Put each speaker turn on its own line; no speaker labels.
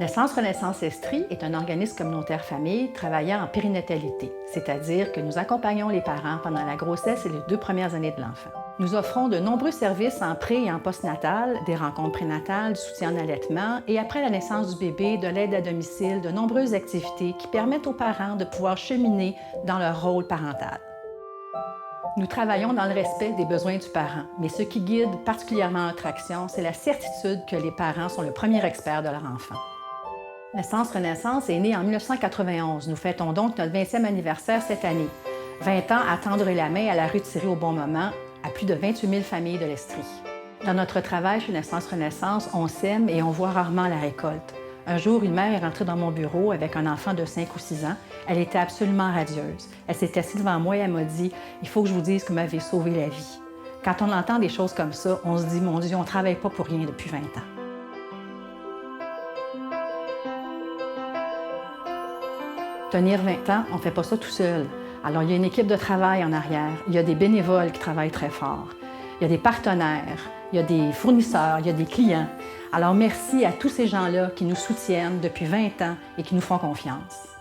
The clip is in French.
Naissance Renaissance Estrie est un organisme communautaire famille travaillant en périnatalité, c'est-à-dire que nous accompagnons les parents pendant la grossesse et les 2 premières années de l'enfant. Nous offrons de nombreux services en pré- et en postnatal, des rencontres prénatales, du soutien en allaitement et après la naissance du bébé, de l'aide à domicile, de nombreuses activités qui permettent aux parents de pouvoir cheminer dans leur rôle parental. Nous travaillons dans le respect des besoins du parent, mais ce qui guide particulièrement notre action, c'est la certitude que les parents sont le premier expert de leur enfant. Naissance Renaissance est née en 1991. Nous fêtons donc notre 20e anniversaire cette année. 20 ans à tendre la main à la rue Thierry au bon moment à plus de 28 000 familles de l'Estrie. Dans notre travail chez Naissance Renaissance, on sème et on voit rarement la récolte. Un jour, une mère est rentrée dans mon bureau avec un enfant de 5 ou 6 ans. Elle était absolument radieuse. Elle s'est assise devant moi et elle m'a dit « Il faut que je vous dise que vous m'avez sauvé la vie ». Quand on entend des choses comme ça, on se dit « Mon Dieu, on ne travaille pas pour rien depuis 20 ans ». Tenir 20 ans, on ne fait pas ça tout seul. Alors, il y a une équipe de travail en arrière, il y a des bénévoles qui travaillent très fort, il y a des partenaires, il y a des fournisseurs, il y a des clients. Alors, merci à tous ces gens-là qui nous soutiennent depuis 20 ans et qui nous font confiance.